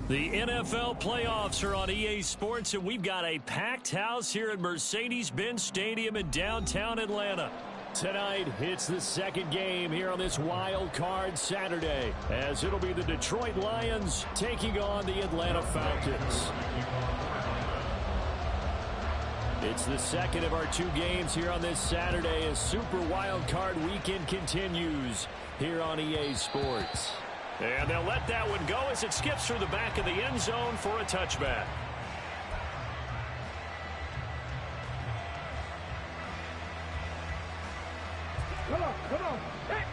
The NFL playoffs are on EA Sports, and we've got a packed house here at Mercedes-Benz Stadium in downtown Atlanta. Tonight, it's the second game here on this wild card Saturday, as it'll be the Detroit Lions taking on the Atlanta Falcons. It's the second of our two games here on this Saturday as Super Wild Card Weekend continues here on EA Sports. And they'll let that one go as it skips through the back of the end zone for a touchback. Come on. Hey.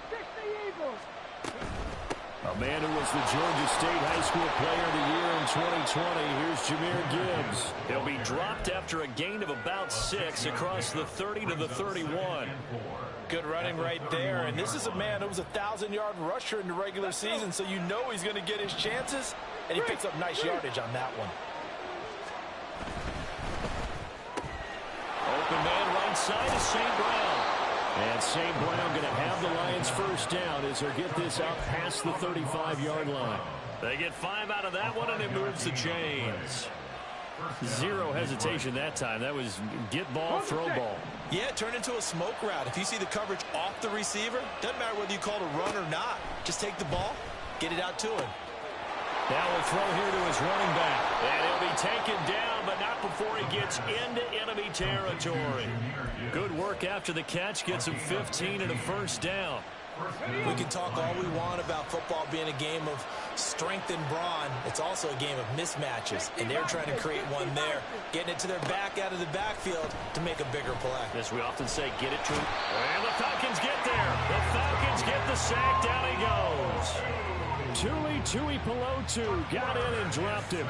Fix the Eagles. A man who was the Georgia State High School Player of the Year in 2020. Here's Jahmyr Gibbs. He'll be dropped after a gain of about 6 across the 30 to the 31. Good running right there. And this is a man who was a 1,000-yard rusher in the regular season, so you know he's going to get his chances. And he picks up nice yardage on that one. Open man right side is St. Brown. And St. Brown going to have the Lions first down as they get this out past the 35-yard line. They get 5 out of that one, and it moves the chains. Zero hesitation that time. That was get ball, throw ball. Yeah, turn into a smoke route. If you see the coverage off the receiver, doesn't matter whether you call it a run or not. Just take the ball, get it out to him. Now we'll throw here to his running back. And he'll be taken down, but not before he gets into enemy territory. Good work after the catch. Gets him 15 and a first down. We can talk all we want about football being a game of strength and brawn. It's also a game of mismatches, and they're trying to create one there, getting it to their back out of the backfield to make a bigger play. As we often say, get it to him. And the Falcons get there. The Falcons get the sack. Down he goes. Tui Pelotu got in and dropped him.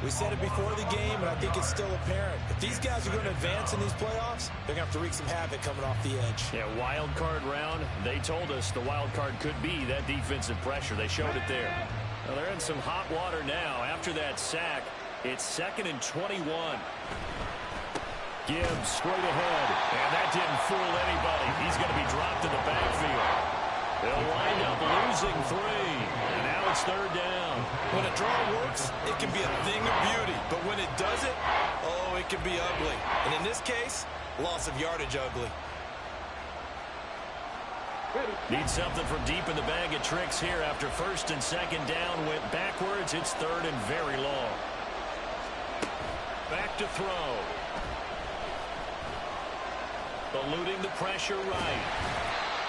We said it before the game, and I think it's still apparent. If these guys are going to advance in these playoffs, they're going to have to wreak some havoc coming off the edge. Yeah, wild card round. They told us the wild card could be that defensive pressure. They showed it there. Well, they're in some hot water now. After that sack, it's 2nd and 21. Gibbs straight ahead, and that didn't fool anybody. He's going to be dropped in the backfield. They'll wind up losing 3, and now it's 3rd down. When a draw works, it can be a thing of beauty, but when it doesn't, oh, it can be ugly. And in this case, loss of yardage ugly. Need something from deep in the bag of tricks here after 1st and 2nd down. Went backwards. It's 3rd and very long. Back to throw. Eluding the pressure right.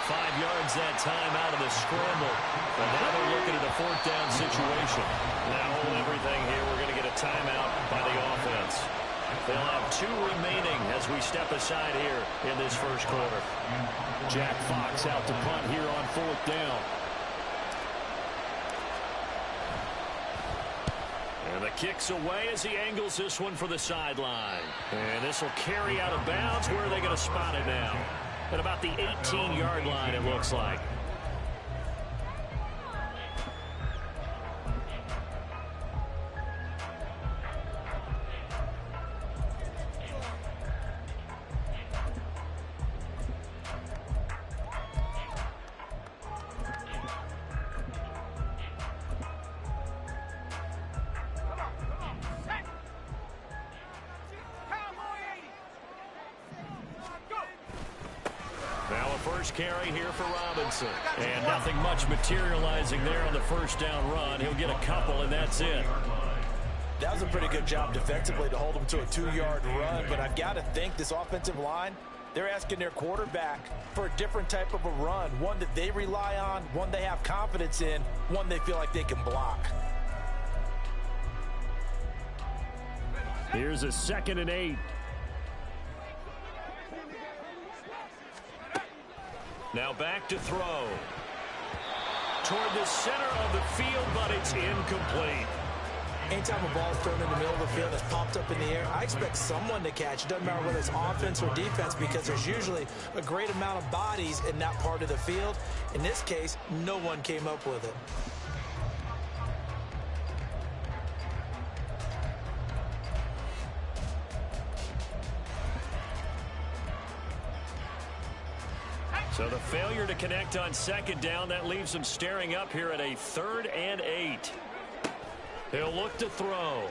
5 yards that time out of the scramble. But now they're looking at a 4th down situation. Now hold everything here. We're going to get a timeout by the offense. They'll have 2 remaining as we step aside here in this first quarter. Jack Fox out to punt here on 4th down. And the kick's away as he angles this one for the sideline. And this will carry out of bounds. Where are they going to spot it now? At about the 18-yard line, it looks like. First carry here for Robinson. And nothing much materializing there on the first down run. He'll get a couple, and that's it. That was a pretty good job defensively to hold him to a 2-yard run, but I've got to think this offensive line, they're asking their quarterback for a different type of a run, one that they rely on, one they have confidence in, one they feel like they can block. Here's a 2nd and 8. Now back to throw. Toward the center of the field, but it's incomplete. Anytime a ball's thrown in the middle of the field that's popped up in the air, I expect someone to catch. It doesn't matter whether it's offense or defense because there's usually a great amount of bodies in that part of the field. In this case, no one came up with it. So the failure to connect on second down, that leaves him staring up here at a 3rd and 8. He'll look to throw.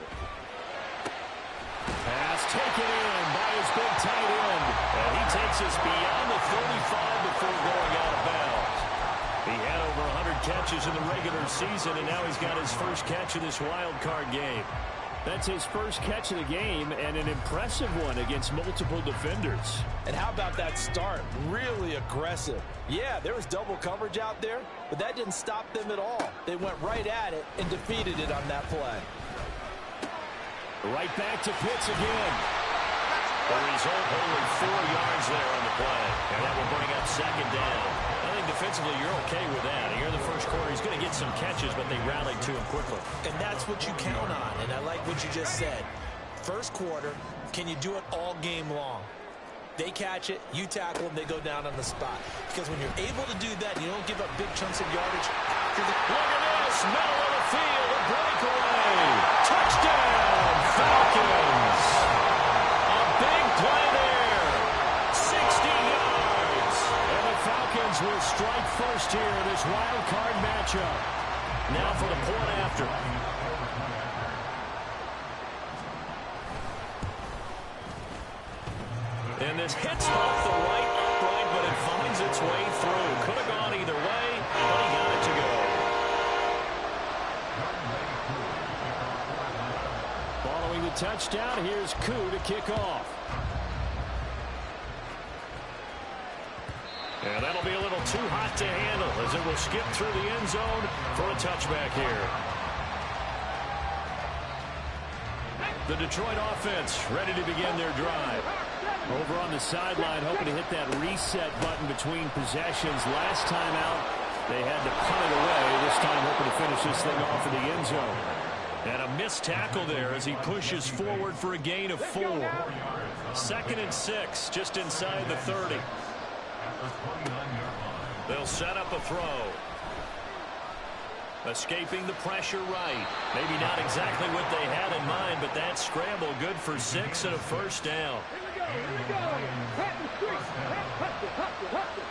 Pass taken in by his big tight end. And he takes us beyond the 35 before going out of bounds. He had over 100 catches in the regular season, and now he's got his first catch of this wild card game. That's his first catch of the game, and an impressive one against multiple defenders. And how about that start? Really aggressive. Yeah, there was double coverage out there, but that didn't stop them at all. They went right at it and defeated it on that play. Right back to Pitts again. The result, only 4 yards there on the play. And that will bring up second down. I think defensively you're okay with that. Here in the first quarter, he's going to get some catches, but they rallied to him quickly. And that's what you count on, and I like what you just said. First quarter, can you do it all game long? They catch it, you tackle them, they go down on the spot. Because when you're able to do that, you don't give up big chunks of yardage after the... Look at this, middle of the field, a breakaway. Touchdown, Falcons. A big play there, 60 yards. And the Falcons will strike first here in this wild card matchup. Now for the point after. And this hits off the right upright, but it finds its way through. Could have gone either way, but he got it to go. Following the touchdown, here's Koo to kick off. And that'll be a little too hot to handle as it will skip through the end zone for a touchback here. The Detroit offense ready to begin their drive. Over on the sideline, hoping to hit that reset button between possessions. Last time out, they had to punt it away. This time hoping to finish this thing off in the end zone. And a missed tackle there as he pushes forward for a gain of 4. 2nd and 6, just inside the 30. They'll set up a throw. Escaping the pressure right. Maybe not exactly what they had in mind, but that scramble good for 6 and a first down. Here we go. Pat the street. Hustle.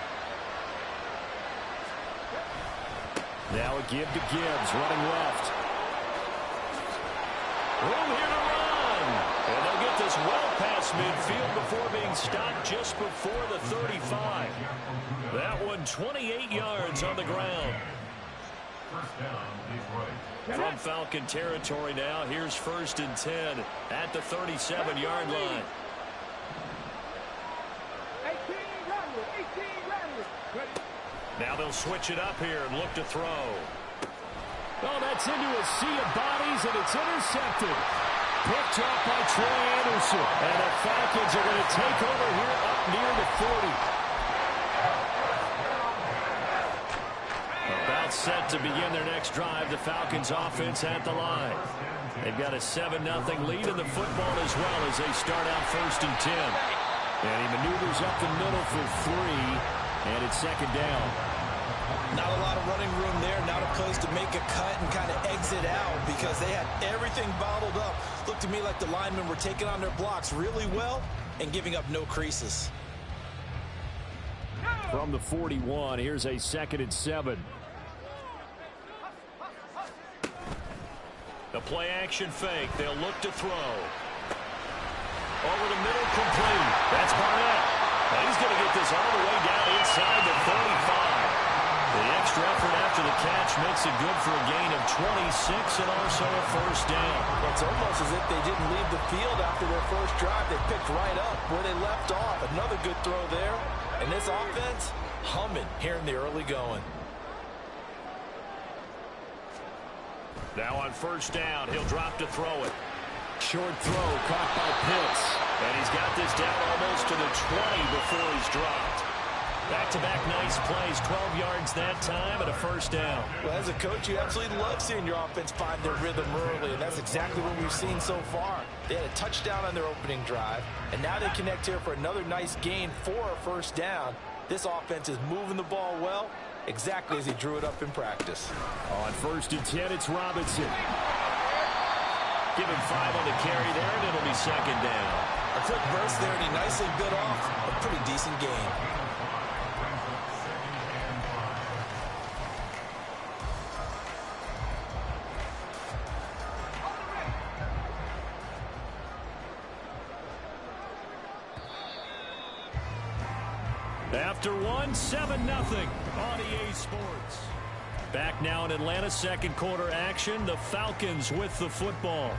Now a give to Gibbs, running left. Room here to run. And they'll get this well past midfield before being stopped just before the 35. That one 28 yards on the ground. From Falcon territory now, here's 1st and 10 at the 37-yard line. 18 runners. Now they'll switch it up here and look to throw. Oh, that's into a sea of bodies, and it's intercepted. Picked up by Troy Anderson. And the Falcons are going to take over here up near the 40. About set to begin their next drive. The Falcons offense at the line. They've got a 7-0 lead in the football as well as they start out 1st and 10. And he maneuvers up the middle for 3, and it's 2nd down. Not a lot of running room there, not a place to make a cut and kind of exit out because they had everything bottled up. Looked to me like the linemen were taking on their blocks really well and giving up no creases. From the 41, here's a 2nd and 7. The play action fake. They'll look to throw. Over the middle, complete. That's Barnett. And he's going to get this all the way down inside the 35. The extra effort after the catch makes it good for a gain of 26 and also a first down. It's almost as if they didn't leave the field after their first drive. They picked right up where they left off. Another good throw there. And this offense, humming here in the early going. Now on first down, he'll drop to throw it. Short throw caught by Pitts. And he's got this down almost to the 20 before he's dropped. Back-to-back nice plays, 12 yards that time and a first down. Well, as a coach, you absolutely love seeing your offense find their rhythm early, and that's exactly what we've seen so far. They had a touchdown on their opening drive, and now they connect here for another nice gain for a first down. This offense is moving the ball well, exactly as he drew it up in practice. On 1st and 10, it's Robinson. Give him 5 on the carry there, and it'll be 2nd down. A quick burst there, and he nicely bit off a pretty decent gain. After one, 7-0 on EA Sports. Back now in Atlanta, second quarter action. The Falcons with the football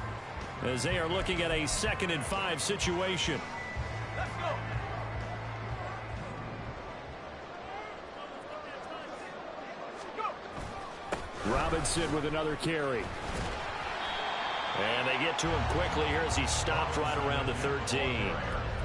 as they are looking at a 2nd and 5 situation. Let's go. Robinson with another carry. And they get to him quickly here as he stopped right around the 13.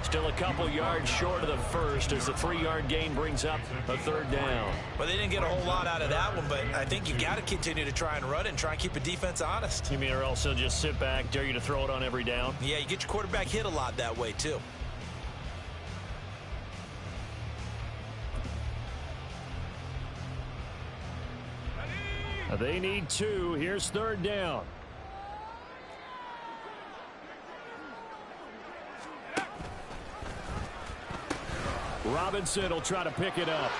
Still a couple yards short of the first as the 3-yard gain brings up a 3rd down. Well, they didn't get a whole lot out of that one, but I think you got to continue to try and run it and try and keep the defense honest. You mean or else they'll just sit back, dare you to throw it on every down? Yeah, you get your quarterback hit a lot that way, too. They need 2. Here's 3rd down. Robinson will try to pick it up.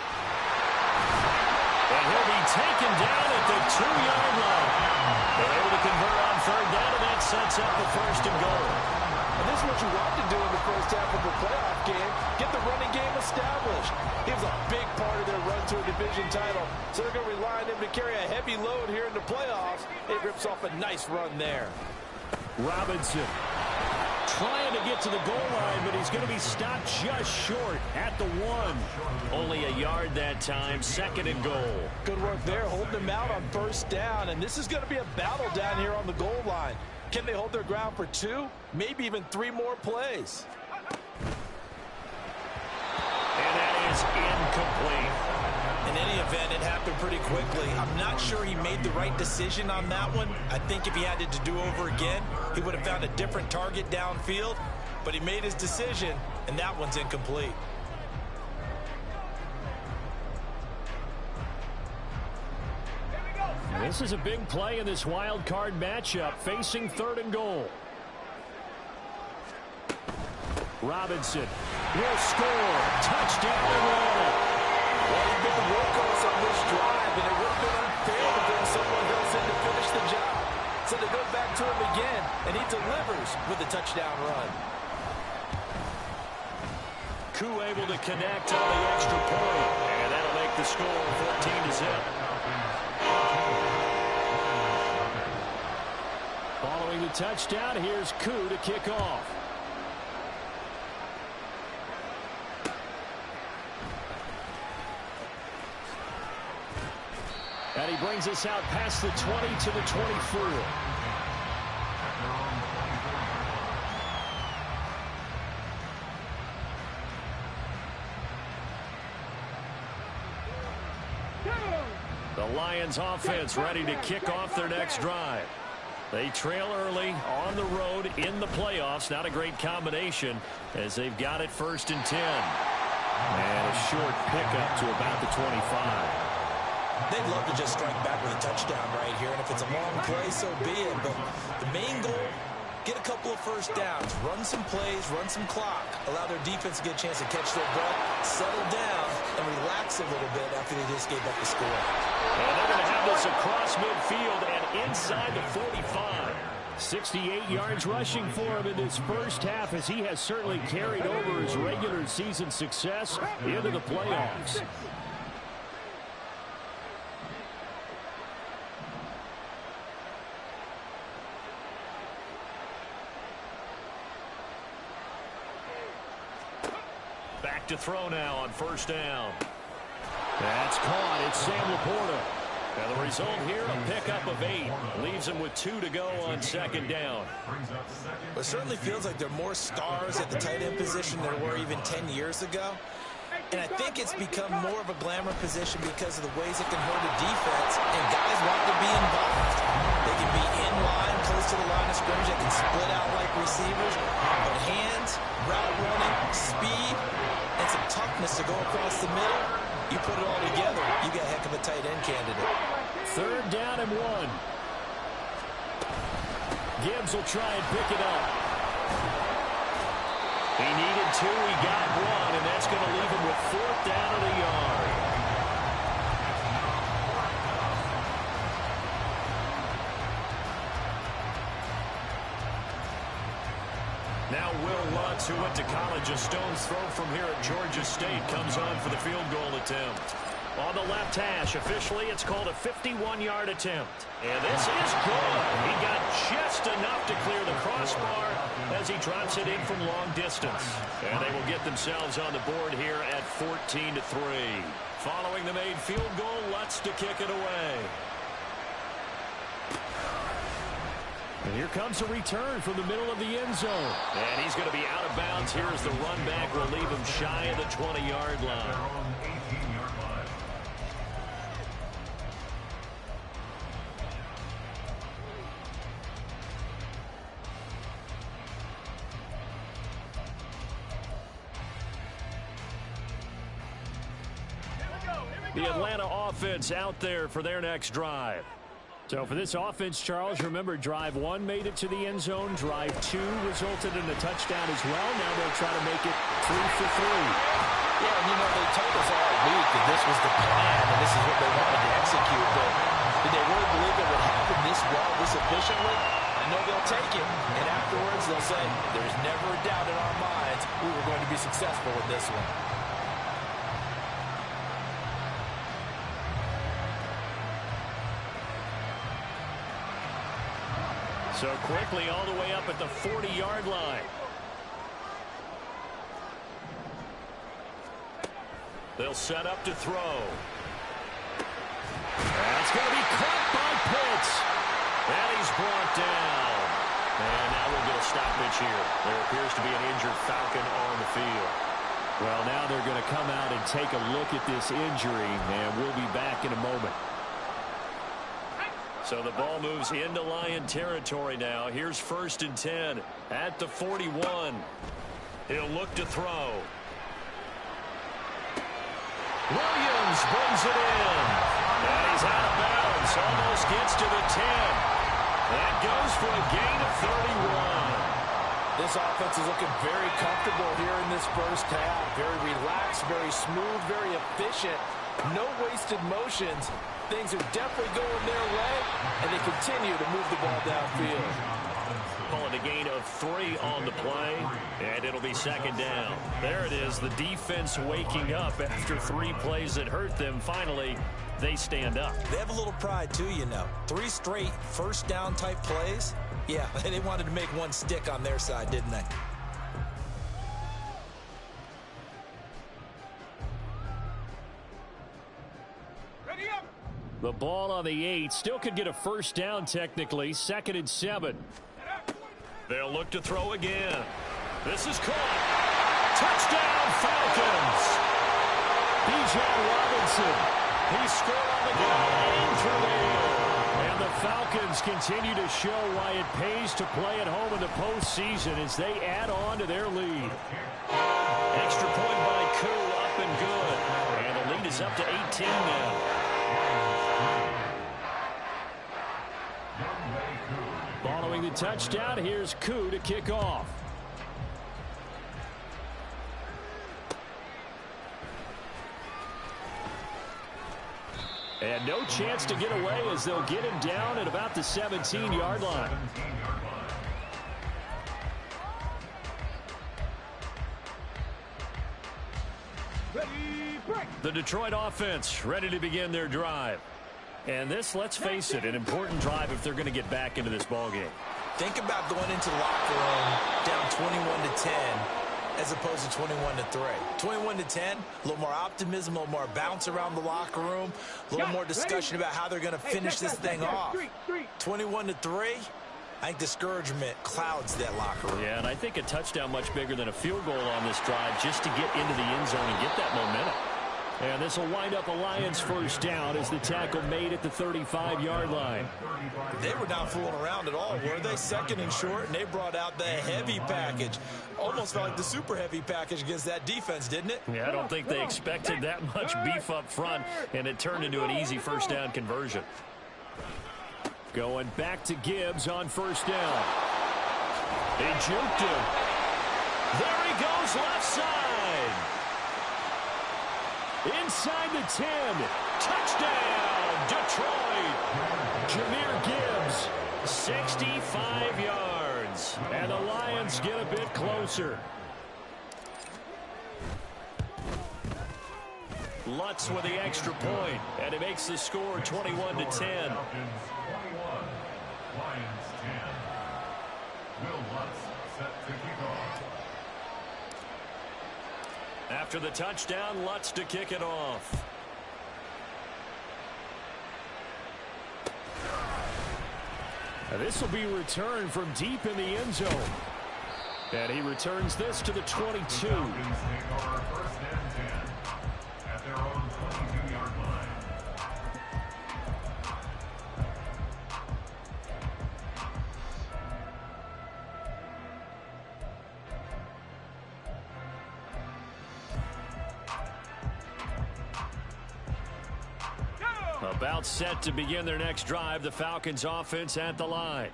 And he'll be taken down at the 2-yard line. They're able to convert on 3rd down, and that sets up the 1st and goal. And this is what you want to do in the first half of a playoff game. Get the running game established. He was a big part of their run to a division title. So they're going to rely on him to carry a heavy load here in the playoffs. It rips off a nice run there. Robinson trying to get to the goal line, but he's going to be stopped just short at the 1. Only a yard that time, 2nd and goal. Good work there, holding them out on 1st down. And this is going to be a battle down here on the goal line. Can they hold their ground for 2, maybe even 3 more plays? And that is incomplete. In any event, it happened pretty quickly. I'm not sure he made the right decision on that one. I think if he had to do over again, he would have found a different target downfield. But he made his decision, and that one's incomplete. This is a big play in this wild card matchup, facing 3rd and goal. Robinson will score. Touchdown and run. Well, he's been the workhorse on this drive, and it would have been unfair to bring someone else in to finish the job. So they go back to him again, and he delivers with a touchdown run. Koo able to connect on the extra point, and that'll make the score 14-0. Following the touchdown, here's Koo to kick off. And he brings us out past the 20 to the 24. The Lions offense ready to kick off their next drive. They trail early on the road in the playoffs. Not a great combination as they've got it 1st and 10. And a short pickup to about the 25. They'd love to just strike back with a touchdown right here, and if it's a long play, so be it. But the main goal, get a couple of 1st downs, run some plays, run some clock, allow their defense to get a chance to catch their breath, settle down, and relax a little bit after they just gave up the score. And they're going to have this across midfield and inside the 45. 68 yards rushing for him in this first half as he has certainly carried over his regular season success into the playoffs. Back to throw now on 1st down. That's caught. It's Sam Laporta. And the result here, a pickup of 8. Leaves him with 2 to go on 2nd down. It certainly feels like there are more stars at the tight end position than there were even 10 years ago. And I think it's become more of a glamour position because of the ways it can hurt a defense, and guys want to be involved. They can be in line, close to the line of scrimmage. They can split out like receivers. But hands, route running, speed, and some toughness to go across the middle, you put it all together, you got a heck of a tight end candidate. 3rd down and 1. Gibbs will try and pick it up. He needed 2, he got 1, and that's going to leave him with 4th down and a yard. Now Will Lutz, who went to college a stone's throw from here at Georgia State, comes on for the field goal attempt. On the left hash, officially it's called a 51-yard attempt. And this is good. He got just enough to clear the crossbar as he drops it in from long distance. And they will get themselves on the board here at 14-3. Following the made field goal, Lutz to kick it away. And here comes a return from the middle of the end zone. And he's going to be out of bounds. Here's the run back. Will leave him shy of the 20-yard line. The Atlanta offense out there for their next drive. So for this offense, Charles, remember drive 1 made it to the end zone. Drive 2 resulted in a touchdown as well. Now they'll try to make it 3 for 3. Yeah, and they told us all week that this was the plan and this is what they wanted to execute. But did they really believe it would happen this well, this efficiently? I know they'll take it. And afterwards they'll say, there's never a doubt in our minds we were going to be successful with this one. So quickly all the way up at the 40-yard line. They'll set up to throw. That's going to be caught by Pitts. And he's brought down. And now we'll get a stoppage here. There appears to be an injured Falcon on the field. Well, now they're going to come out and take a look at this injury, and we'll be back in a moment. So the ball moves into Lion territory now. Here's 1st and 10 at the 41. He'll look to throw. Williams brings it in. And he's out of bounds. Almost gets to the 10. That goes for a gain of 31. This offense is looking very comfortable here in this first half. Very relaxed, very smooth, very efficient. No wasted motions. Things are definitely going their way, and they continue to move the ball downfield. Calling a gain of 3 on the play, and it'll be 2nd down. There it is, the defense waking up after 3 plays that hurt them. Finally, they stand up. They have a little pride, too, 3 straight first down type plays. Yeah, they wanted to make one stick on their side, didn't they? The ball on the 8. Still could get a first down technically. 2nd and 7. They'll look to throw again. This is caught. Touchdown Falcons. B.J. Robinson. He scored on the ground for the And the Falcons continue to show why it pays to play at home in the postseason as they add on to their lead. Extra point by Koo, up and good. And the lead is up to 18 now. Following the touchdown, here's Koo to kick off. And no chance to get away as they'll get him down at about the 17-yard line. The Detroit offense ready to begin their drive. And this, let's face it, an important drive if they're going to get back into this ballgame. Think about going into the locker room down 21-10 as opposed to 21-3. 21-10, a little more optimism, a little more bounce around the locker room, a little more discussion about how they're going to finish this thing off. 21-3, I think discouragement clouds that locker room. Yeah, and I think a touchdown much bigger than a field goal on this drive just to get into the end zone and get that momentum. And this will wind up a Lions first down as the tackle made at the 35-yard line. They were not fooling around at all, were they? 2nd and short, and they brought out the heavy package. Almost felt like the super heavy package against that defense, didn't it? Yeah, I don't think they expected that much beef up front, and it turned into an easy first down conversion. Going back to Gibbs on first down. He juked him. There he goes left side. Inside the 10. Touchdown, Detroit. Jahmyr Gibbs, 65 yards. ends. And the Lions get a bit closer. Lutz with the extra point, and it makes the score 21-10. After the touchdown, Lutz to kick it off. This will be returned from deep in the end zone. And he returns this to the 22. About set to begin their next drive, the Falcons offense at the line.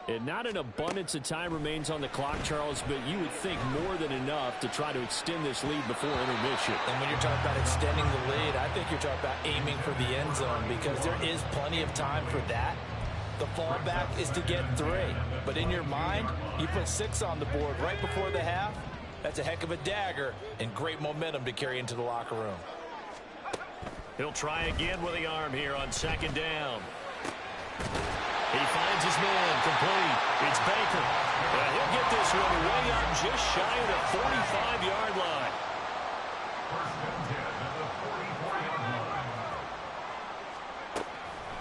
And not an abundance of time remains on the clock, Charles, but you would think more than enough to try to extend this lead before intermission. And when you're talking about extending the lead, I think you're talking about aiming for the end zone because there is plenty of time for that. The fallback is to get 3. But in your mind, you put 6 on the board right before the half. That's a heck of a dagger and great momentum to carry into the locker room. He'll try again with the arm here on second down. He finds his man complete. It's Baker. And he'll get this one way up just shy of the 45-yard line.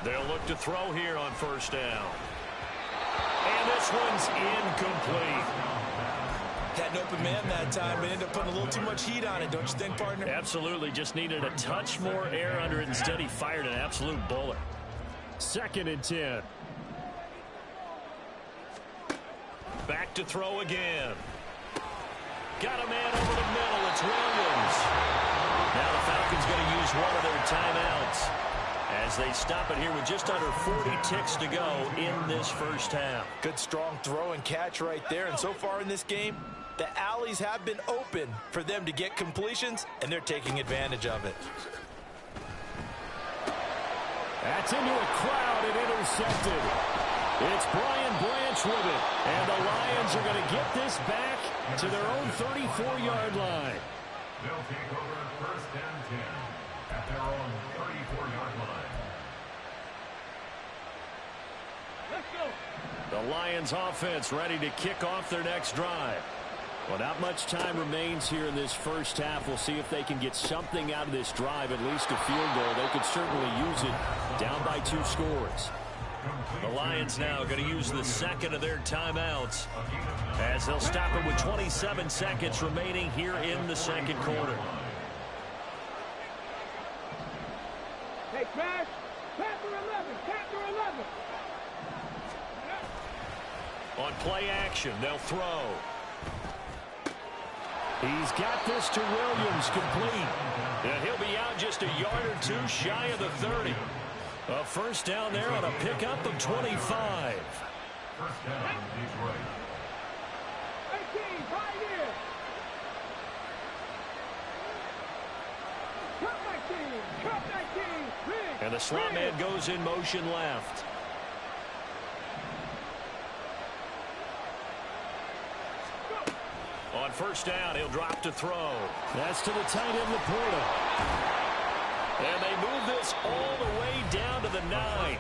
They'll look to throw here on first down. And this one's incomplete. Had an open man that time, but ended up putting a little too much heat on it, don't you think, partner? Absolutely. Just needed a touch more air under it. Instead, he fired an absolute bullet. 2nd and 10. Back to throw again. Got a man over the middle. It's Williams. Now the Falcons going to use one of their timeouts as they stop it here with just under 40 ticks to go in this first half. Good strong throw and catch right there. And so far in this game, the alleys have been open for them to get completions, and they're taking advantage of it. That's into a crowd and intercepted. It's Brian Branch with it. And the Lions are going to get this back to their own 34-yard line. They'll take over 1st and 10 at their own 34-yard line. Let's go. The Lions offense ready to kick off their next drive. Well, not much time remains here in this first half. We'll see if they can get something out of this drive, at least a field goal. They could certainly use it down by 2 scores. The Lions now going to use the second of their timeouts as they'll stop it with 27 seconds remaining here in the second quarter. Hey, Crash. Panther 11. Panther 11. On play action, they'll throw. He's got this to Williams, complete. And he'll be out just a yard or 2 shy of the 30. A first down there on a pickup of 25. First down, Detroit. 18, right here. Cut 19, cut 19. Big, And the slot man goes in motion left. On first down, he'll drop to throw. That's to the tight end, Laporta. And they move this all the way down to the 9.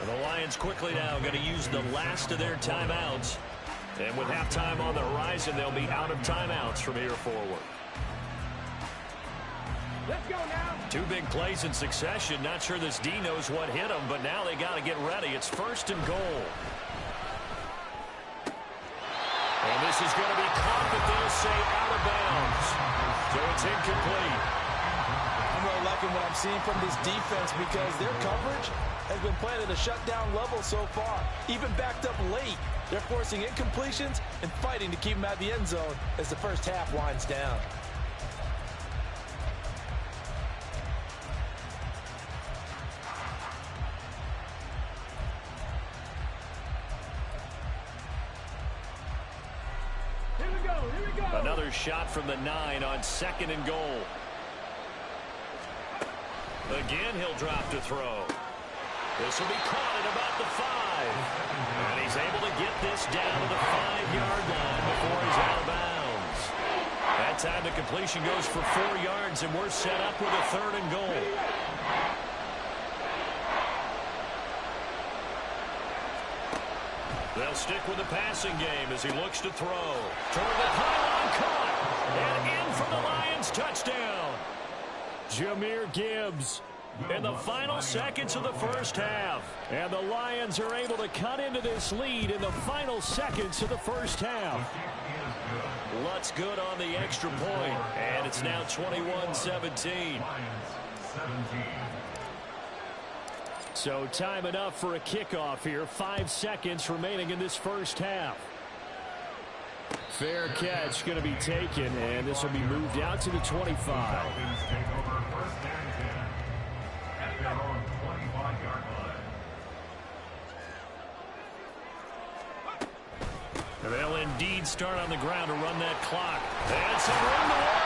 And the Lions quickly now going to use the last of their timeouts. And with halftime on the horizon, they'll be out of timeouts from here forward. Let's go now. 2 big plays in succession. Not sure this D knows what hit them, but now they got to get ready. It's 1st and goal. And this is going to be caught, but they'll say out of bounds. So it's incomplete. I'm really liking what I'm seeing from this defense because their coverage has been played at a shutdown level so far. Even backed up late, they're forcing incompletions and fighting to keep them out of the end zone as the first half winds down. Another shot from the 9 on 2nd and goal. Again, he'll drop to throw. This will be caught at about the 5. And he's able to get this down to the 5-yard line before he's out of bounds. That time the completion goes for 4 yards, and we're set up with a 3rd and goal. They'll stick with the passing game as he looks to throw. Toward the pylon, caught. And in for the Lions touchdown. Jahmyr Gibbs in the final seconds of the first half. And the Lions are able to cut into this lead in the final seconds of the first half. Lutz good on the extra point. And it's now 21-17. So time enough for a kickoff here. 5 seconds remaining in this first half. Fair catch going to be taken, and this will be moved out to the 25. They'll indeed start on the ground to run that clock. And some room to work.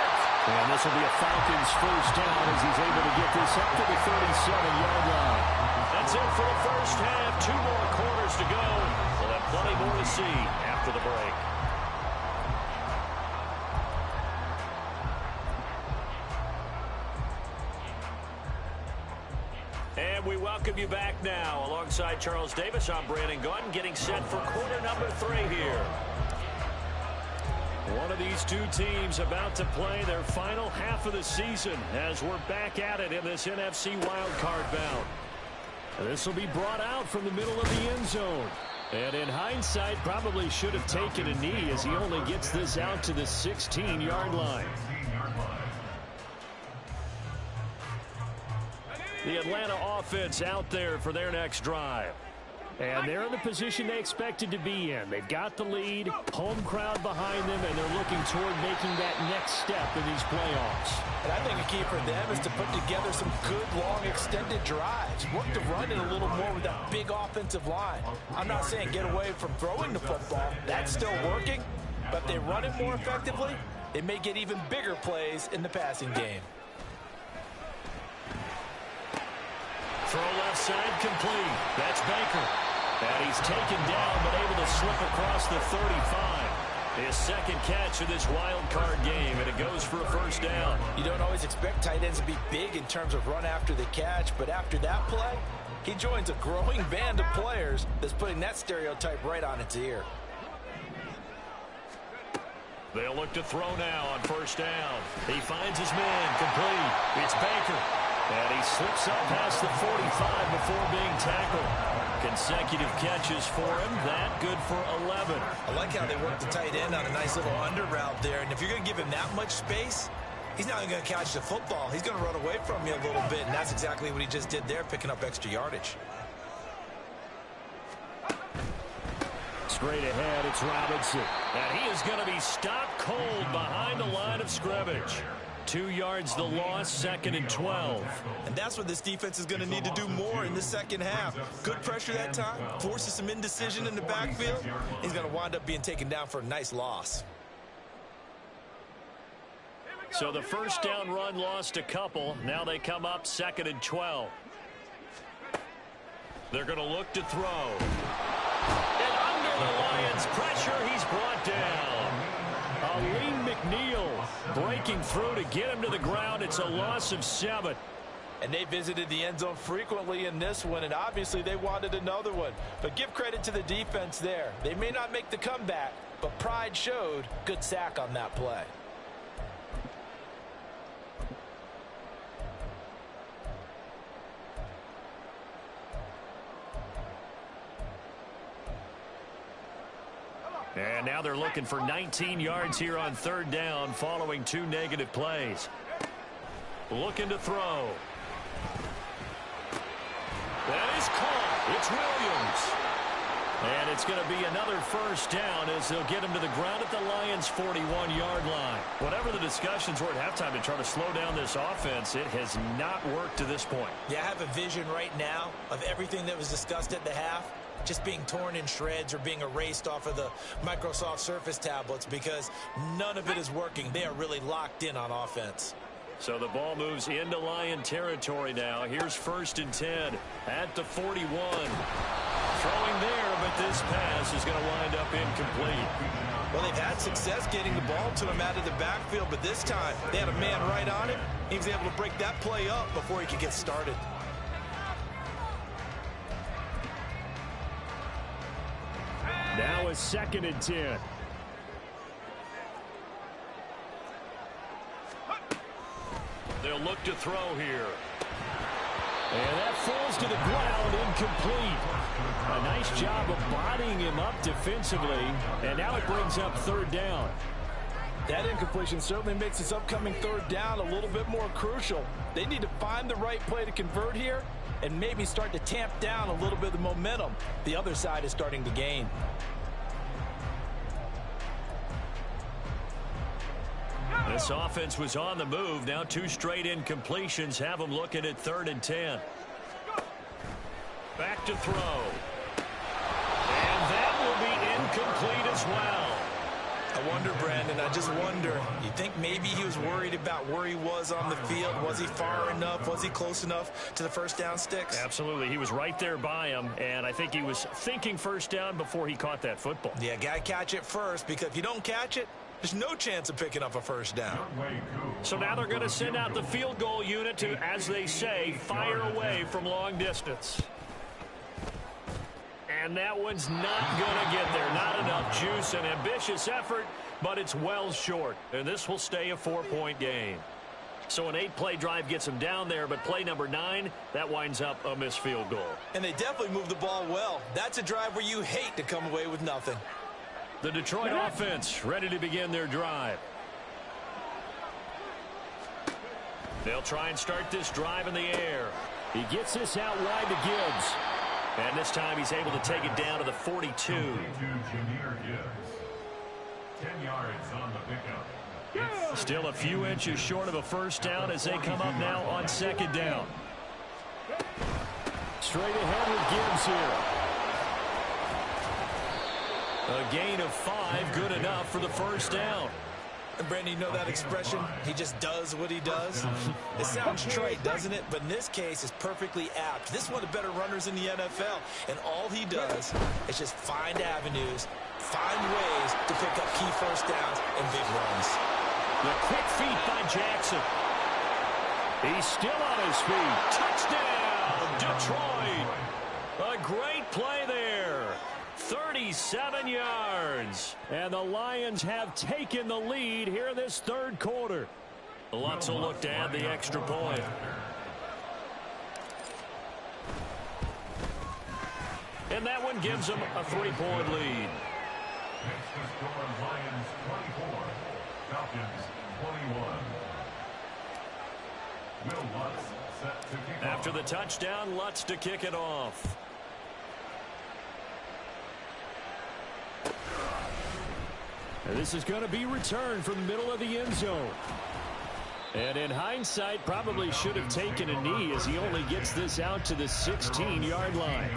And this will be a Falcons first down as he's able to get this up to the 37-yard line. That's it for the first half. 2 more quarters to go. We'll have plenty more to see after the break. And we welcome you back now. Alongside Charles Davis, I'm Brandon Gunn, getting set for quarter number 3 here. One of these two teams about to play their final half of the season as we're back at it in this NFC wildcard bout. This will be brought out from the middle of the end zone. And in hindsight, probably should have taken a knee as he only gets this out to the 16-yard line. The Atlanta offense out there for their next drive. And they're in the position they expected to be in. They've got the lead, home crowd behind them, and they're looking toward making that next step in these playoffs. And I think a key for them is to put together some good, long, extended drives. Work the run in a little more with that big offensive line. I'm not saying get away from throwing the football. That's still working. But if they run it more effectively, they may get even bigger plays in the passing game. Throw left side complete. That's Baker. And he's taken down but able to slip across the 35. His second catch of this wild card game, and it goes for a first down. You don't always expect tight ends to be big in terms of run after the catch, but after that play, he joins a growing band of players that's putting that stereotype right on its ear. They'll look to throw now on first down. He finds his man complete. It's Baker. And he slips up past the 45 before being tackled. Consecutive catches for him. That good for 11. I like how they work the tight end on a nice little under route there. And if you're going to give him that much space, he's not going to catch the football. He's going to run away from you a little bit. And that's exactly what he just did there, picking up extra yardage. Straight ahead, it's Robinson. And he is going to be stopped cold behind the line of scrimmage. 2 yards the loss, 2nd and 12. And that's what this defense is going to need to do more in the second half. Good pressure that time, forces some indecision in the backfield. He's going to wind up being taken down for a nice loss. So the first down run lost a couple. Now they come up 2nd and 12. They're going to look to throw. And under the Lions' pressure, he's brought down. Aleem McNeil breaking through to get him to the ground. It's a loss of 7. And they visited the end zone frequently in this one, and obviously they wanted another one. But give credit to the defense there. They may not make the comeback, but pride showed. Good sack on that play. And now they're looking for 19 yards here on 3rd down following 2 negative plays. Looking to throw. That is caught. It's Williams. And it's going to be another first down as they'll get him to the ground at the Lions' 41-yard line. Whatever the discussions were at halftime to try to slow down this offense, it has not worked to this point. Yeah, I have a vision right now of everything that was discussed at the half just being torn in shreds or being erased off of the Microsoft Surface tablets because none of it is working. They are really locked in on offense. So the ball moves into Lion territory now. Here's 1st and 10 at the 41. Throwing there, but this pass is going to wind up incomplete. Well, they've had success getting the ball to him out of the backfield, but this time they had a man right on him. He was able to break that play up before he could get started. Now a 2nd and 10. They'll look to throw here. And that falls to the ground, incomplete. A nice job of bodying him up defensively, and now it brings up 3rd down. That incompletion certainly makes this upcoming 3rd down a little bit more crucial. They need to find the right play to convert here and maybe start to tamp down a little bit of the momentum the other side is starting to gain. This offense was on the move. Now 2 straight incompletions have them looking at 3rd and 10. Back to throw. And that will be incomplete as well. I wonder, Brandon, I just wonder, you think maybe he was worried about where he was on the field? Was he far enough? Was he close enough to the 1st down sticks? Absolutely. He was right there by him, and I think he was thinking 1st down before he caught that football. Yeah, got to catch it first, because if you don't catch it, there's no chance of picking up a 1st down. So now they're going to send out the field goal unit to, as they say, fire away from long distance. And that one's not going to get there. Not enough juice. An ambitious effort, but it's well short. And this will stay a 4-point game. So an 8-play drive gets them down there, but play number 9, that winds up a missed field goal. And they definitely moved the ball well. That's a drive where you hate to come away with nothing. The Detroit offense ready to begin their drive. They'll try and start this drive in the air. He gets this out wide to Gibbs. And this time he's able to take it down to the 42. 10 yards on the pickup. Still a few inches short of a 1st down as they come up now on 2nd down. Straight ahead with Gibbs here. A gain of 5, good enough for the 1st down. And Brandon, you know that expression? He just does what he does. It sounds trite, doesn't it? But in this case, it's perfectly apt. This is one of the better runners in the NFL. And all he does is just find avenues, find ways to pick up key 1st downs and big runs. The quick feet by Jackson. He's still on his feet. Touchdown, Detroit. A great play there. 37 yards. And the Lions have taken the lead here in this 3rd quarter. Lutz will look to add the extra point. And that one gives them a 3-point lead. Next to score, Lions 24, Falcons 21. Will Lutz set to kick off. After the touchdown, Lutz to kick it off. And this is going to be returned from the middle of the end zone. And in hindsight, probably should have taken a knee as he only gets this out to the 16-yard line.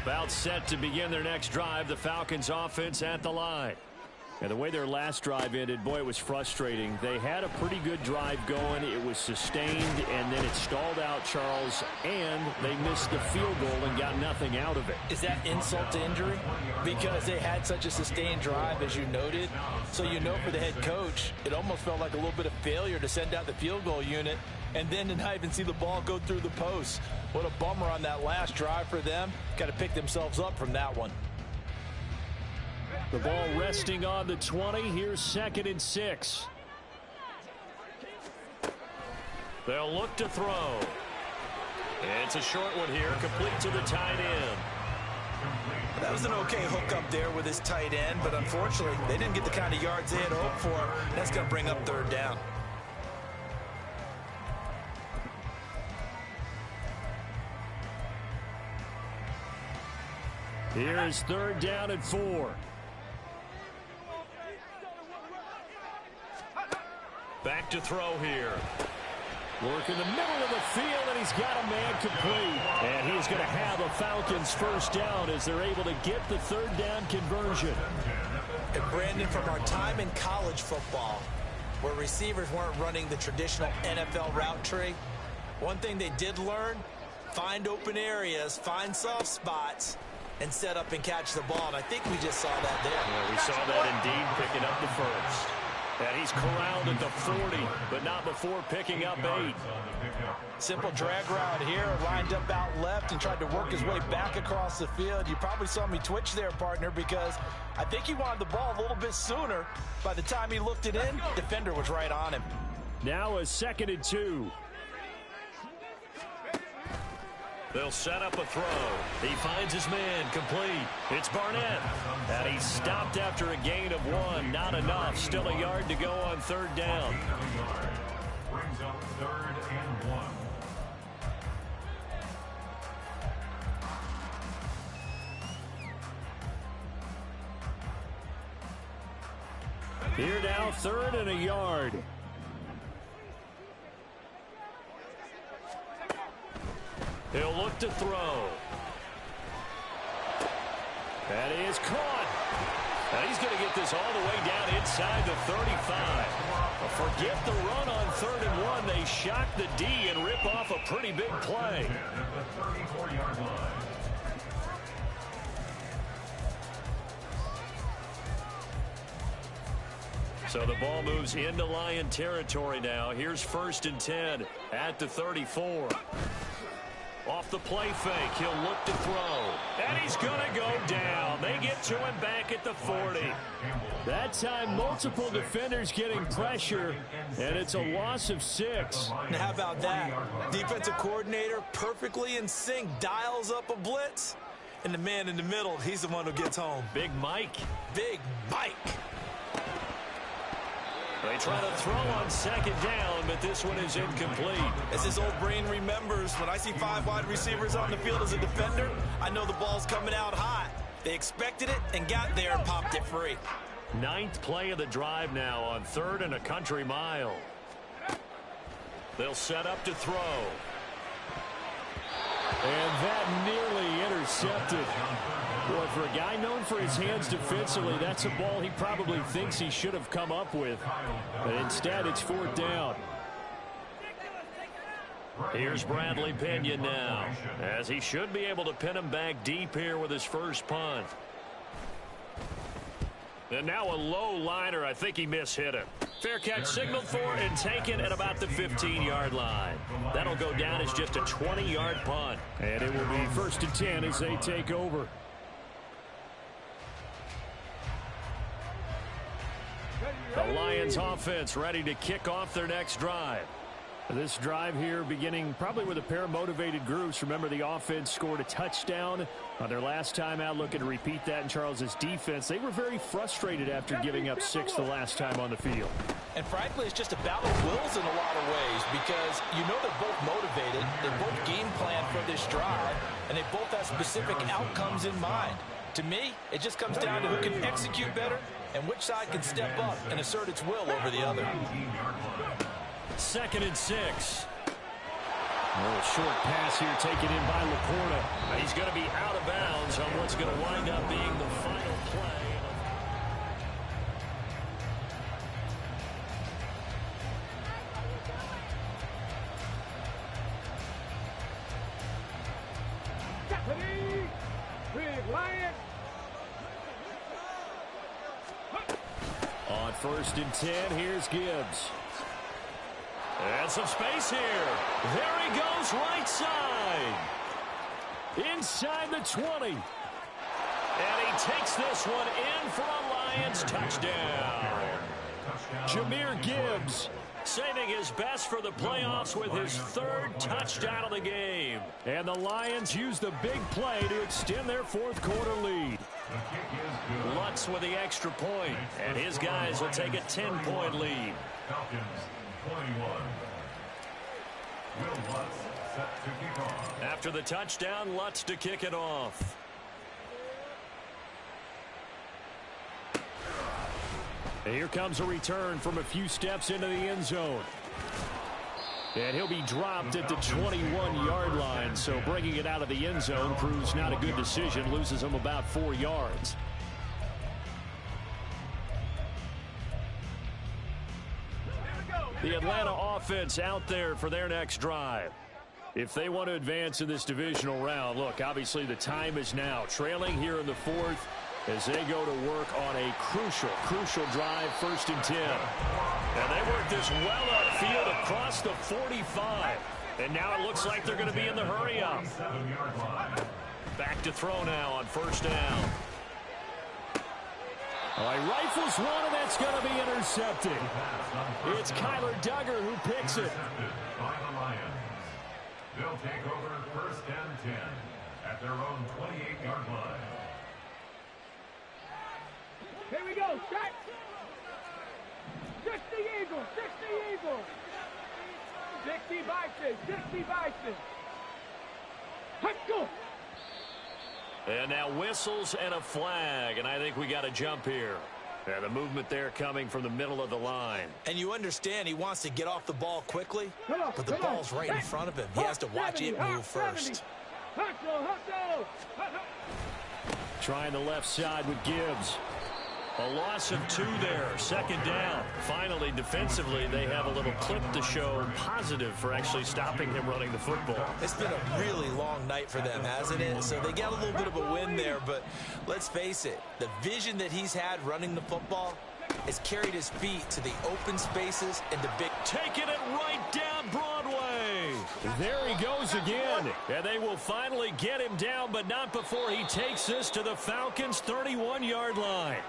About set to begin their next drive, the Falcons offense at the line. And the way their last drive ended, boy, it was frustrating. They had a pretty good drive going. It was sustained, and then it stalled out, Charles, and they missed the field goal and got nothing out of it. Is that insult to injury? Because they had such a sustained drive, as you noted. So you know for the head coach, it almost felt like a little bit of failure to send out the field goal unit and then to not even see the ball go through the post. What a bummer on that last drive for them. Got to pick themselves up from that one. The ball resting on the 20. Here's 2nd and 6. They'll look to throw. It's a short one here, complete to the tight end. That was an okay hook up there with his tight end, but unfortunately, they didn't get the kind of yards they had hoped for. That's going to bring up 3rd down. Here's 3rd down and 4. Back to throw here. Work in the middle of the field, and he's got a man complete. And he's going to have a Falcons first down as they're able to get the third down conversion. And Brandon, from our time in college football, where receivers weren't running the traditional NFL route tree, one thing they did learn, find open areas, find soft spots, and set up and catch the ball. And I think we just saw that there. Yeah, we saw that indeed, picking up the first. And he's corralled at the 40, but not before picking up 8. Simple drag route here, lined up out left and tried to work his way back across the field. You probably saw me twitch there, partner, because I think he wanted the ball a little bit sooner. By the time he looked it in, defender was right on him. Now a 2nd and 2. They'll set up a throw. He finds his man complete. It's Barnett. And he's stopped after a gain of 1. Not enough. Still a yard to go on third down. Brings up 3rd and 1. Here now, 3rd and a yard. He'll look to throw. That is caught. Now he's going to get this all the way down inside the 35. Forget the run on 3rd and 1. They shock the D and rip off a pretty big play. At the 34-yard line. So the ball moves into Lion territory now. Here's 1st and 10 at the 34. Off the play fake, he'll look to throw. And he's going to go down. They get to him back at the 40. That time, multiple defenders getting pressure, and it's a loss of 6. Now, how about that? Defensive coordinator perfectly in sync, dials up a blitz. And the man in the middle, he's the one who gets home. Big Mike. Big Mike. They try to throw on 2nd down, but this one is incomplete. As his old brain remembers, when I see 5 wide receivers on the field as a defender, I know the ball's coming out hot. They expected it and got there and popped it free. 9th play of the drive now on 3rd and a country mile. They'll set up to throw. And that nearly intercepted. Boy, for a guy known for his hands defensively, that's a ball he probably thinks he should have come up with. But instead, it's 4th down. Here's Bradley Pinion now, as he should be able to pin him back deep here with his first punt. And now a low liner. I think he mishit him. Fair catch signaled for and taken at about the 15-yard line. That'll go down as just a 20-yard punt. And it will be 1st and 10 as they take over. The Lions offense ready to kick off their next drive. This drive here beginning probably with a pair of motivated groups. Remember, the offense scored a touchdown on their last time out. Looking to repeat that in Charles's defense. They were very frustrated after giving up 6 the last time on the field. And frankly, it's just a battle of wills in a lot of ways, because you know they're both motivated. They both game plan for this drive, and they both have specific outcomes in mind. To me, it just comes down to who can execute better and which side can step up and assert its will over the other. 2nd and 6. A little short pass here taken in by Laporta. He's going to be out of bounds on what's going to wind up being the final play. Stephanie, Big Lion. On 1st and 10, here's Gibbs. And some space here. There he goes, right side. Inside the 20. And he takes this one in for a Lions touchdown. Jahmyr Gibbs saving his best for the playoffs with his 3rd touchdown of the game. And the Lions use the big play to extend their 4th quarter lead. Lutz with the extra point, and his guys will take a 10-point lead. Falcons 21. Will Lutz set to kick off. After the touchdown, Lutz to kick it off. And here comes a return from a few steps into the end zone. And he'll be dropped at the 21-yard line. So bringing it out of the end zone proves not a good decision. Loses him about 4 yards. The Atlanta offense out there for their next drive. If they want to advance in this divisional round, look, obviously the time is now. Trailing here in the fourth as they go to work on a crucial drive, 1st and 10. And they work this well upfield across the 45. And now it looks like they're going to be in the hurry up. Back to throw now on 1st down. All right, rifles one, and that's going to be intercepted. It's Kyler Duggar who picks it. They'll take over 1st and 10 at their own 28-yard line. Here we go, set. 60 Eagles, 60 Eagles. 60 Bison, 60 Bison. Let's go. And now whistles and a flag, and I think we got a jump here. Yeah, the movement there coming from the middle of the line. And you understand he wants to get off the ball quickly, but the ball's right in front of him. He has to watch it move first. Trying the left side with Gibbs. A loss of 2 there. 2nd down. Finally, defensively, they have a little clip to show positive for actually stopping him running the football. It's been a really long night for them, hasn't it? So they got a little bit of a win there, but let's face it, the vision that he's had running the football has carried his feet to the open spaces and the big... Taking it right down Broadway. There he goes again. And they will finally get him down, but not before he takes this to the Falcons' 31-yard line.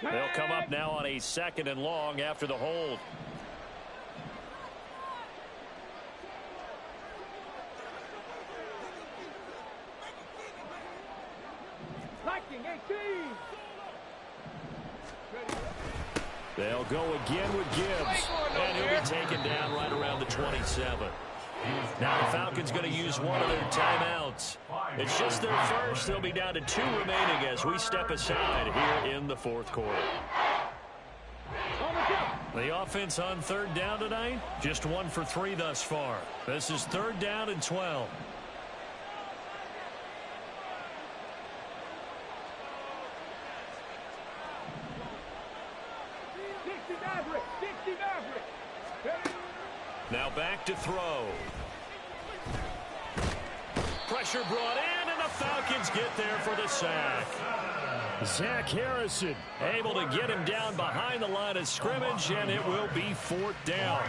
They'll come up now on a 2nd and long after the hold. They'll go again with Gibbs, and he'll be taken down right around the 27. Now the Falcons going to use one of their timeouts. It's just their first. They'll be down to 2 remaining as we step aside here in the 4th quarter. The offense on 3rd down tonight, just 1 for 3 thus far. This is 3rd down and 12. Now back to throw. Pressure brought in, and the Falcons get there for the sack. Zach Harrison able to get him down behind the line of scrimmage, and it will be 4th down.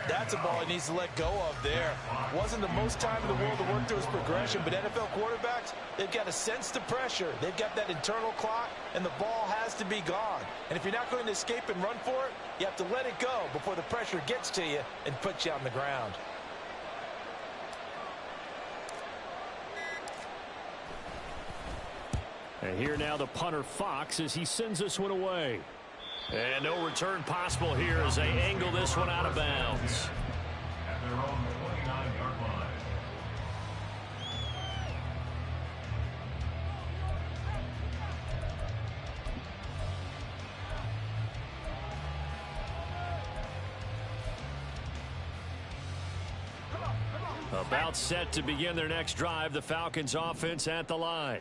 That's a ball he needs to let go of there. Wasn't the most time in the world to work through his progression, but NFL quarterbacks, they've got to sense the pressure. They've got that internal clock, and the ball has to be gone. And if you're not going to escape and run for it, you have to let it go before the pressure gets to you and puts you on the ground. And here now the punter Fox as he sends this one away. And no return possible here as they angle this one out of bounds. At their own 29-yard line. About set to begin their next drive, the Falcons offense at the line.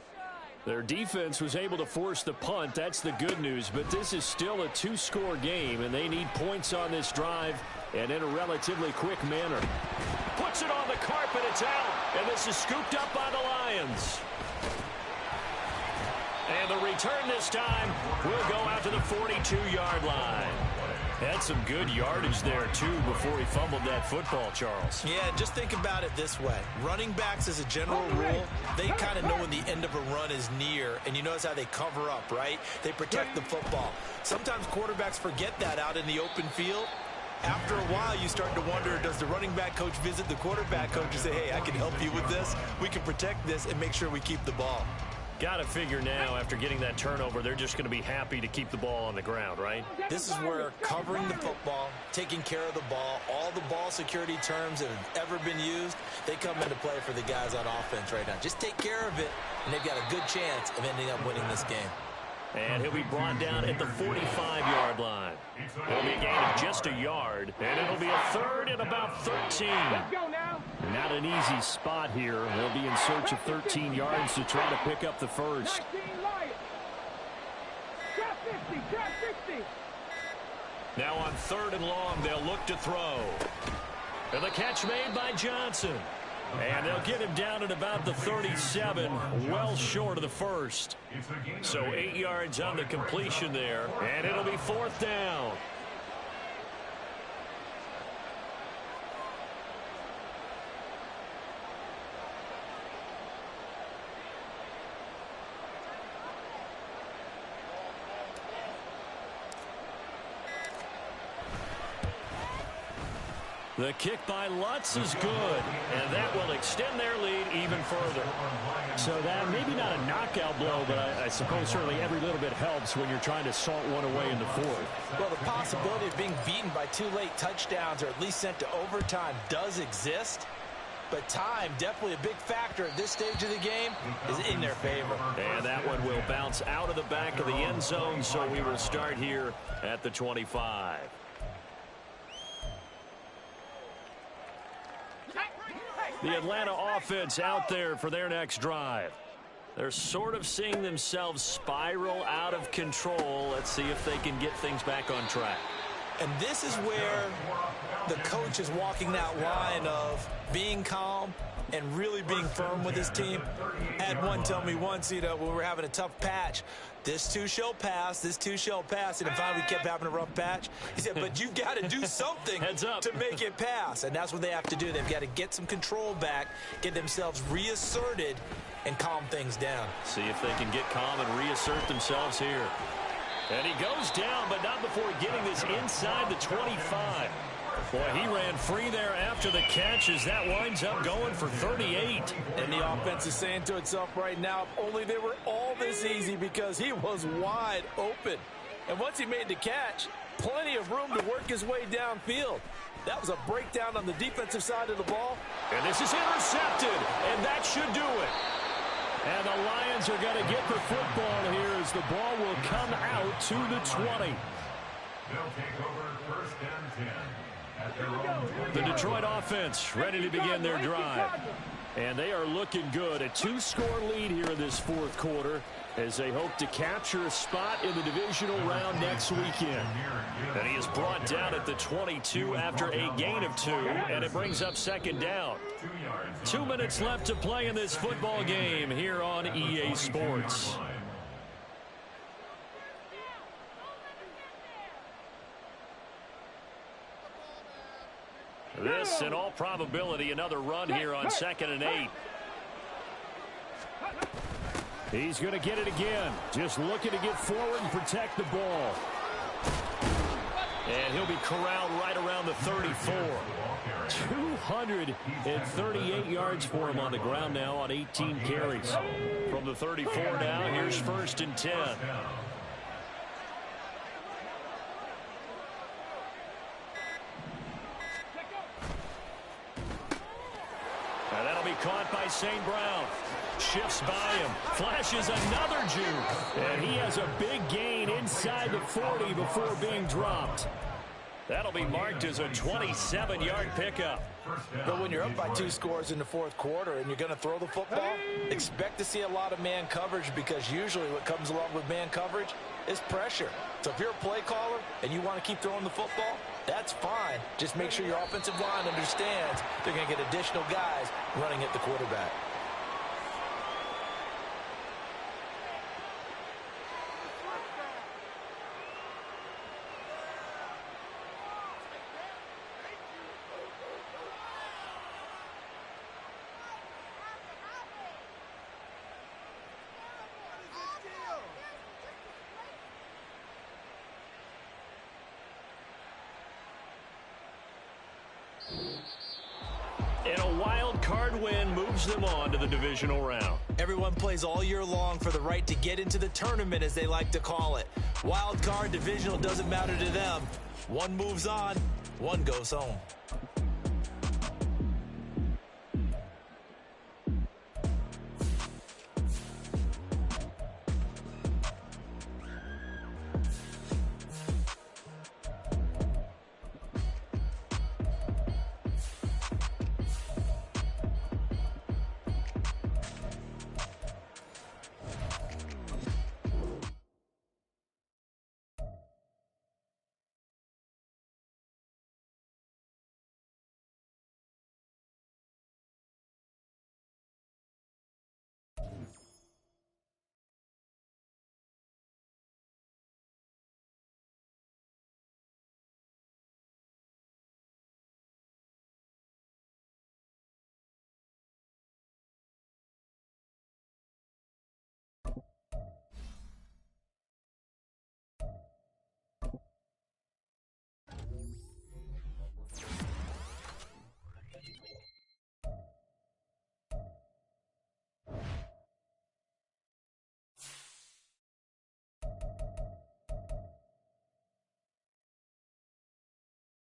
Their defense was able to force the punt. That's the good news, but this is still a 2-score game, and they need points on this drive and in a relatively quick manner. Puts it on the carpet, it's out, and this is scooped up by the Lions. And the return this time will go out to the 42-yard line. Had some good yardage there, too, before he fumbled that football, Charles. Yeah, just think about it this way. Running backs, as a general rule, they kind of know when the end of a run is near, and you notice how they cover up, right? They protect the football. Sometimes quarterbacks forget that out in the open field. After a while, you start to wonder, does the running back coach visit the quarterback coach and say, hey, I can help you with this? We can protect this and make sure we keep the ball. Got to figure now, after getting that turnover, they're just going to be happy to keep the ball on the ground, right? This is where covering the football, taking care of the ball, all the ball security terms that have ever been used, they come into play for the guys on offense right now. Just take care of it, and they've got a good chance of ending up winning this game. And he'll be brought down at the 45-yard line. It'll be a gain of just a yard, and it'll be a third and about 13. Let's go now. Not an easy spot here. They'll be in search of 13 yards to try to pick up the first. 19 Lions. Drop 50, drop 60. Now on 3rd and long, they'll look to throw. And the catch made by Johnson. And they'll get him down at about the 37, well short of the first. So 8 yards on the completion there, and it'll be 4th down. The kick by Lutz is good, and that will extend their lead even further. So that maybe not a knockout blow, but I suppose certainly every little bit helps when you're trying to salt one away in the 4th. Well, the possibility of being beaten by 2 late touchdowns or at least sent to overtime does exist. But time, definitely a big factor at this stage of the game, is in their favor. And that one will bounce out of the back of the end zone, so we will start here at the 25. The Atlanta offense out there for their next drive. They're sort of seeing themselves spiral out of control. Let's see if they can get things back on track. And this is where the coach is walking that line of being calm and really being firm with his team. I had one tell me once, when we were having a tough patch, this too shall pass, this too shall pass. And finally we kept having a rough patch. He said, but you've got to do something to make it pass. And that's what they have to do. They've got to get some control back, get themselves reasserted, and calm things down. See if they can get calm and reassert themselves here. And he goes down, but not before getting this inside the 25. Boy, he ran free there after the catch as that winds up going for 38. And the offense is saying to itself right now, if only they were all this easy, because he was wide open. And once he made the catch, plenty of room to work his way downfield. That was a breakdown on the defensive side of the ball. And this is intercepted, and that should do it. And the Lions are going to get the football here as the ball will come out to the 20. They'll take over 1st and 10 at their own 20. The Detroit offense ready to begin their drive. And they are looking good. A 2-score lead here in this 4th quarter as they hope to capture a spot in the divisional round next weekend. And he is brought down at the 22 after a gain of 2, and it brings up 2nd down. 2 minutes left to play in this football game here on EA Sports. This, in all probability, another run here on 2nd and 8. He's going to get it again. Just looking to get forward and protect the ball. And he'll be corralled right around the 34. 238 yards for him on the ground now on 18 carries. From the 34 now, here's 1st and 10. And that'll be caught by St. Brown. Shifts by him, flashes another juke, and he has a big gain inside the 40 before being dropped. That'll be marked as a 27-yard pickup. But when you're up by 2 scores in the 4th quarter and you're going to throw the football, expect to see a lot of man coverage, because usually what comes along with man coverage is pressure. So if you're a play caller and you want to keep throwing the football, that's fine. Just make sure your offensive line understands they're going to get additional guys running at the quarterback. And a wild card win moves them on to the divisional round. Everyone plays all year long for the right to get into the tournament, as they like to call it. Wild card, divisional, doesn't matter to them. One moves on, one goes home.